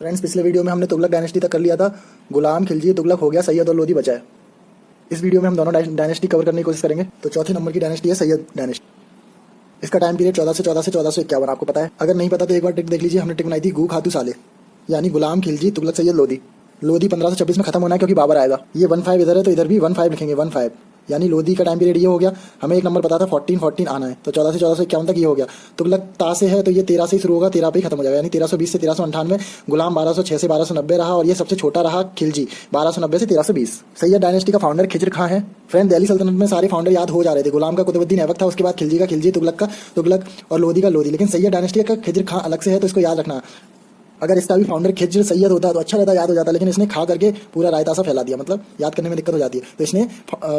Friends, पिछले video में हमने तुगलक डायनेस्टी तक कर लिया था। गुलाम खिलजी तुगलक हो गया, सैयद और लोधी बचा है। इस वीडियो में हम दोनों डायनेस्टी कवर करने की कोशिश करेंगे। तो चौथे नंबर की डायनेस्टी है सैयद डायनेस्टी। इसका टाइम पीरियड 1414 से 1451 आपको पता है। अगर नहीं पता तो एक बार ट्रिक देख लीजिए। हमने ट्रिक बनाई थी गू खातू साले, यानी गुलाम खिलजी तुगलक सैयद लोधी। लोधी 1526 में खत्म होना है क्योंकि बाबर आएगा। ये 15 इधर है तो इधर भी 15 लिखेंगे, 15 यानी लोधी का टाइम पीरियड ये हो गया। हमें एक नंबर पता था 1414 आना है, तो 14 से 1451 तक ये हो गया। तुगलक ता से है तो ये 13 से ही शुरू होगा, 13 पे ही खत्म हो जाएगा, यानी 1320 से 1398। गुलाम 1206 से 1290 रहा और ये सबसे छोटा रहा खिलजी 1290 से 1320। सैयद डायनेस्टी का फाउंडर खिजर खां है। फ्रेंड, दिल्ली सल्तनत में सारे फाउंडर याद हो जा रहे थे। गुलाम का कुतुबुद्दीन ऐबक था, उसके बाद खिलजी का खिलजी, तुगलक का तुगलक और लोधी का लोधी। लेकिन सैयद डायनेस्टी का खिजर खां अलग से है, तो इसको याद रखना। अगर इसका भी फाउंडर खिजर सैयद होता तो अच्छा रहता, याद हो जाता। लेकिन इसने खा करके पूरा रायता सा फैला दिया, मतलब याद करने में दिक्कत हो जाती है। तो इसने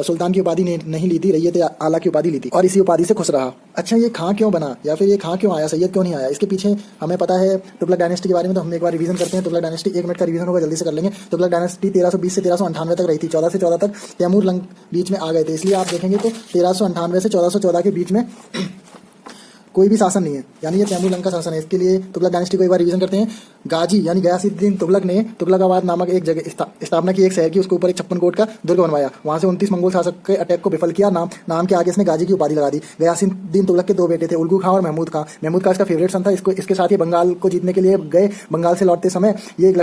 सुल्तान की उपाधि नहीं ली थी, रैयत आला की उपाधि ली थी और इसी उपाधि से खुश रहा। अच्छा, ये खां क्यों बना या फिर ये खां क्यों आया, सैयद क्यों नहीं आया? इसके पीछे हमें पता है तुगलक डायनेस्टी के बारे में, तो हम एक बार रिवीजन करते हैं। तुगलक डायनेस्टी 1 मिनट का रिवीजन होगा, जल्दी से कर लेंगे। तुगलक डायनेस्टी 1320 से 1398 तक रही थी। 14 से 14 तक तैमूर लंग बीच में आ गए थे, इसलिए आप देखेंगे तो 1398 से 1414 के बीच में कोई भी शासन नहीं है, यानी ये तैमूर लंग का शासन है। इसके लिए तुगलक डायनेस्टी को एक बार रिवीजन करते हैं। गाजी यानी गयासुद्दीन तुगलक ने तुगलकाबाद नामक एक जगह स्थापना की, एक शहर की। उसके ऊपर एक 56 कोट का दुर्ग बनवाया। वहां से 29 मंगोल शासक के अटैक को विफल किया। नाम के आगे इसने गाजी की उपाधि लगा दी। गयासुद्दीन तुगलक के 2 बेटे थे, उल्गू खां और महमूद खां। महमूद खां इसका फेवरेट सन था। इसके साथ ही बंगाल को जीतने के लिए गए। बंगाल से लौटते समय ये एक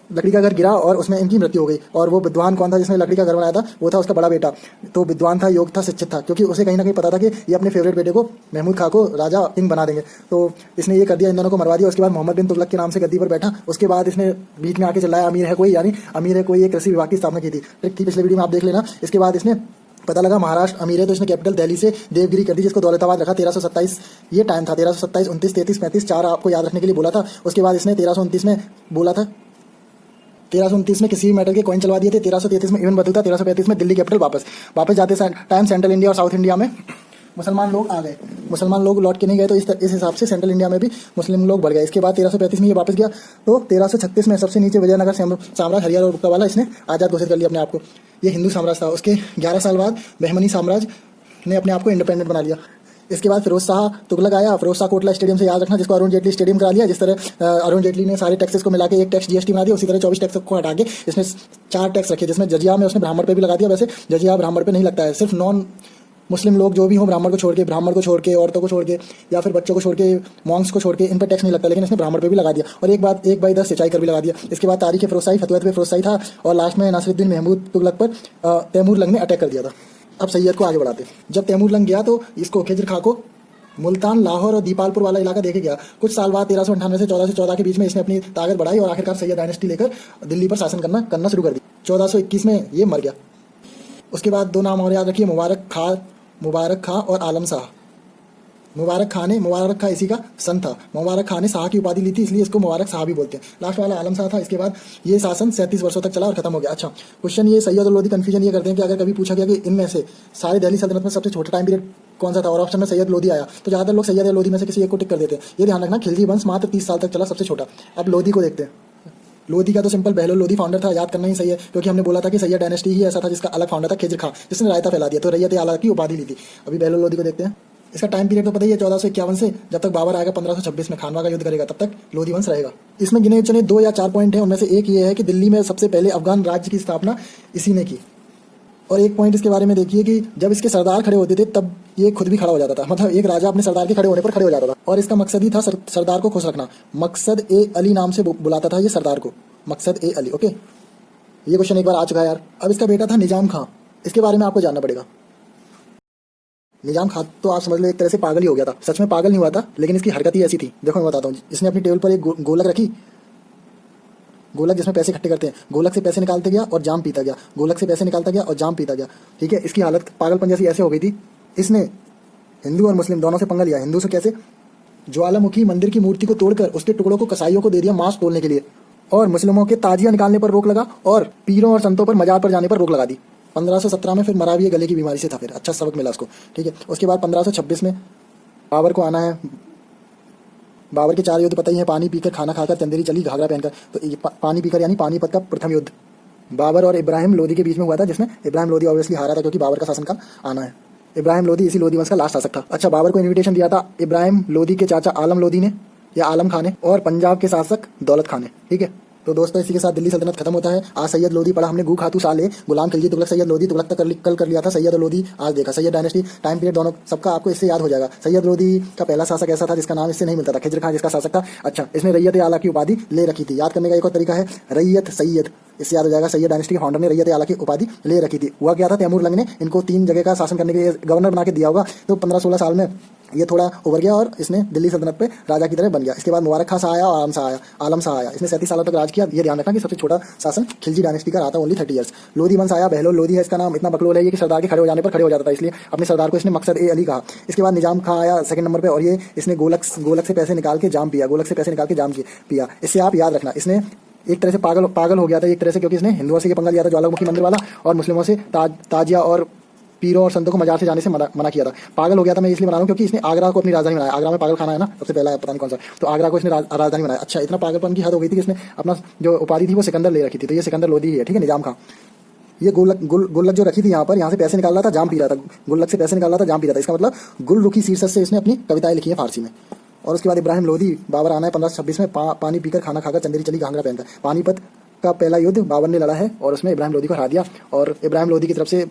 लकड़ी का घर गिरा और उसमें इनकी मृत्यु हो गई। और वो विद्वान कौन था जिसने लकड़ी का घर बनाया था? वो था उसका बड़ा बेटा। तो विद्वान था, योग था, शिक्षित था, क्योंकि उसे कहीं ना कहीं पता था कि ये अपने फेवरेट बेटे को महमूद खां को राजा किंग बना देंगे। तो इसने ये कर दिया, इन दोनों को मरवा दिया। उसके बाद मोहम्मद बिन तुगलक के नाम से गद्दी पर बैठा। उसके बाद इसने बीच में आके चलाया अमीर है कोई, यानी अमीर है कोई एक कृषि विभाग की स्थापना की थी। पिछले वीडियो में आप देख लेना। इसके बाद इसने पता लगा महाराष्ट्र अमीर है, तो इसने कैपिटल दिल्ली से देवगिरी कर दी, जिसको दौलताबाद रखा। 1327 ये टाइम था। 1327, 29, 33, 35 चार आपको याद रखने के लिए बोला था। उसके बाद इसने 1329 में बोला था, 1329 में किसी भी मेटल के कॉइन चलवा दिए थे। 1333 में इवन बदलता। 1335 में दिल्ली कैपिटल वापस जाते टाइम सेंट्रल इंडिया और साउथ इंडिया में मुसलमान लोग आ गए। मुसलमान लोग लौट के नहीं गए, तो इस हिसाब से सेंट्रल इंडिया में भी मुस्लिम लोग बढ़ गए। इसके बाद 1335 में ये वापस गया। तो 1336 में सबसे नीचे विजयनगर साम्राज्य हरियार और बुक्कावाला इसने आज़ाद घोषित कर लिया अपने आप को। ये हिंदू साम्राज्य था। उसके 11 साल बाद बहमनी साम्राज्य ने अपने आप को इंडिपेंडेंट बना लिया। इसके बाद फिरोज शाह तुगलक आया। फिरोज शाह कोटला स्टेडियम से याद रखना, जिसको अरुण जेटली स्टेडियम करा लिया। जिस तरह अरुण जेटली ने सारे टैक्सेस को मिला के एक टैक्स जीएसटी बना दिया, उसी तरह 24 टैक्स को हटा के इसने 4 टैक्स रखे, जिसमें जजिया में उसने ब्राह्मण पे भी लगा दिया। वैसे जजिया ब्राह्मण पे नहीं लगता है, सिर्फ नॉन मुस्लिम लोग जो भी हो, ब्राह्मण को छोड़ के, औरतों को छोड़ के, या फिर बच्चों को छोड़ के, मॉन्क्स को छोड़ के, इन पर टैक्स नहीं लगता। लेकिन इसने ब्राह्मण पे भी लगा दिया। और एक बाई 10 सिंचाई कर भी लगा दिया। इसके बाद तारीख फिरोजशाही, फतवत पे फिरोजशाही था। और लास्ट में नासिरुद्दीन महमूद तुगलक पर तैमूर लंग ने अटैक कर दिया था। अब सैयद को आगे बढ़ाते। जब तैमूर लंग गया तो इसको खिजर खां को मुल्तान, लाहौर और दीपालपुर वाला इलाका देके गया। कुछ साल बाद 1398 से 1414 के बीच में इसने अपनी ताकत बढ़ाई और आखिरकार सैयद डायनेस्टी लेकर दिल्ली पर शासन करना शुरू कर दी। 1421 में ये मर गया। उसके बाद 2 नाम और याद रखिए, मुबारक खां और आलम शाह। मुबारक खां इसी का सन था। मुबारक खां ने शाह की उपाधि ली थी, इसलिए इसको मुबारक शाह भी बोलते हैं। लास्ट वाला आलम शाह था। इसके बाद ये शासन 37 वर्षों तक चला और खत्म हो गया। अच्छा, क्वेश्चन ये सैयद और लोधी कंफ्यूजन ये करते हैं कि अगर कभी पूछा गया कि इनमें से सारे दिल्ली सल्तनत में सबसे छोटा टाइम पीरियड कौन सा था और ऑप्शन में सैयद लोधी आया, तो ज़्यादातर लोग सैयद या लोधी में से किसी एक को टिक कर देते हैं। ये ध्यान रखना, खिलजी वंश मात्र 30 साल तक चला, सबसे छोटा। अब लोधी को देखते हैं। लोधी का तो सिंपल बहलोल लोधी फाउंडर था, याद करना ही सही है, क्योंकि हमने बोला था कि सैयद डायनेस्टी ही ऐसा था जिसका अलग फाउंडर था खिजर खां, जिसने रायता फैला दिया, तो रैयत आला की उपाधि ली थी। अभी बहलोल लोधी को देखते हैं। इसका टाइम पीरियड तो पता ही है, 1451 से जब तक बाबर आएगा 1526 में खानवा का युद्ध करेगा, तब तक लोधी वंश रहेगा। इसमें गिने चुने 2 या 4 पॉइंट है। उनमें से एक ये है कि दिल्ली में सबसे पहले अफगान राज्य की स्थापना इसी ने की। और एक पॉइंट इसके बारे में देखिए कि जब इसके सरदार खड़े होते थे तब ये खुद भी खड़ा हो जाता था। मतलब एक राजा अपने सरदार के खड़े होने पर खड़े हो जाता था। और इसका मकसद ही था सरदार को खुश रखना। मकसद ए अली नाम से बुलाता था ये सरदार को, मकसद ए अली। ओके, ये क्वेश्चन एक बार आ चुका है यार। अब इसका बेटा था निजाम खां। इसके बारे में आपको जानना पड़ेगा। निजाम खां तो आप समझ लो एक तरह से पागल ही हो गया था। सच में पागल नहीं हुआ था, लेकिन इसकी हरकत ही ऐसी थी। देखो मैं बताता हूँ। इसने अपनी टेबल पर एक गोलक रखी, गोलक जिसमें पैसे इकट्ठे करते हैं। गोलक से पैसे निकालते गया और जाम पीता गया, गोलक से पैसे निकालता गया और जाम पीता गया। ठीक है, इसकी हालत पागलपन जैसी ऐसे हो गई थी। इसने हिंदू और मुस्लिम दोनों से पंगा लिया। हिंदू से कैसे? ज्वालामुखी मंदिर की मूर्ति को तोड़कर उसके टुकड़ों को कसाईयों को दे दिया मांस तोड़ने के लिए। और मुस्लिमों के ताजिया निकालने पर रोक लगा और पीरों और संतों पर मजार पर जाने पर रोक लगा दी। 1517 में फिर मरा भी गले की बीमारी से था। फिर अच्छा सबक मिला उसको। ठीक है, उसके बाद 1526 में बाबर को आना है। बाबर के 4 युद्ध पता ही है, पानी पीकर, खाना खाकर, चंदेरी चली, घाघरा पहनकर। तो ये पानी पीकर यानी पानीपत का प्रथम युद्ध बाबर और इब्राहिम लोदी के बीच में हुआ था, जिसमें इब्राहिम लोदी ऑब्वियसली हारा था क्योंकि बाबर का शासनकाल आना है। इब्राहिम लोदी इसी लोदी वंश का लास्ट शासक था। अच्छा, बाबर को इन्विटेशन दिया था इब्राहिम लोदी के चाचा आलम लोदी ने। ये आलम खान है और पंजाब के शासक दौलत खान है। ठीक है, तो दोस्तों इसी के साथ दिल्ली सल्तनत खत्म होता है। आज सैयद लोधी पढ़ा हमने, गू खातू साले, गुलाम खिलजी तुगलक, सैयद लोधी तुगलक तक कल कर लिया था, सैयद लोधी आज देखा। सैयद डायनेस्टी टाइम पीरियड दोनों सबका आपको इससे याद हो जाएगा। सैयद लोधी का पहला शासक ऐसा था जिसका नाम इससे नहीं मिलता था, खिजर खान जिसका शासक था। अच्छा, इसने रैयत आला की उपाधि ले रखी थी। याद करने का एक और तरीका है रैयत सैयद, इससे याद हो जाएगा। सैयद डायनेस्टी के फाउंडर ने रैयत आला की उपाधि ले रखी थी। हुआ क्या था, तैमूर लंग ने इनको 3 जगह का शासन करने के लिए गवर्नर बना के दिया होगा, तो 15-16 साल में ये थोड़ा उभर गया और इसने दिल्ली सल्तनत पे राजा की तरह बन गया। इसके बाद मुबारक खां शाह आया और आलम शाह आया। इसने 37 सालों तक राज किया। ये ध्यान रखना कि सबसे छोटा शासन खिलजी डायनेस्टी का रहा था, ओनली 30 ईयर्स। लोधी वंश आया, बहलोल लोधी है इसका नाम। इतना बकलोल है ये कि सरदार के खड़े हो जाने पर खड़े हो जाता था, इसलिए अपने सरदार को इसने मकसद ए अली कहा। इसके बाद निजाम खां आया सेकंड नंबर पे, और ये इसने गोलक से पैसे निकाल के जाम पिया, पिया। इससे आप याद रखना, इसने एक तरह से पागल हो गया था एक तरह से, क्योंकि इसने हिंदुओं से ये पंगा लिया था ज्वालामुखी मंदिर वाला, और मुस्लिमों से ताजिया और पीरों और संतों को मजार से जाने से मना किया था। पागल हो गया था मैं इसलिए बना रहा हूँ क्योंकि इसने आगरा को अपनी राजधानी बनाया। आगरा में पागल खाना है ना, सबसे पहला है, पता नहीं कौन सा, तो आगरा को इसने राजधानी बनाया। अच्छा, इतना पागलपन की हद हो गई थी कि इसने अपना जो उपाधि थी वो सिकंदर ले रखी थी, तो ये सिकंदर लोधी है। ठीक है, निजाम खां ये गुल्लक जो रखी थी यहाँ से पैसे निकाल रहा था, जाम पी रहा था। गुल्लक से पैसे निकाल रहा था, जाम पी रहा था। इसका मतलब गुल रुखी शीर्षक से इसने अपनी कविताएं लिखी है फारसी में। और उसके बाद इब्राहिम लोधी, बाबर आना है 1526 में, पानी पीकर खाना खाकर चंदेरी चली घाघरा पहनकर। पानीपत का पहला युद्ध बाबर ने लड़ा है और उसमें इब्राहिम लोधी को हरा दिया। और इब्राहिम लोधी की तरफ से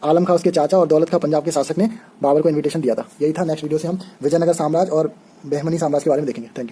आलम खां उसके चाचा और दौलत खां पंजाब के शासक ने बाबर को इनविटेशन दिया था। यही था। नेक्स्ट वीडियो से हम विजयनगर साम्राज्य और बहमनी साम्राज्य के बारे में देखेंगे। Thank you.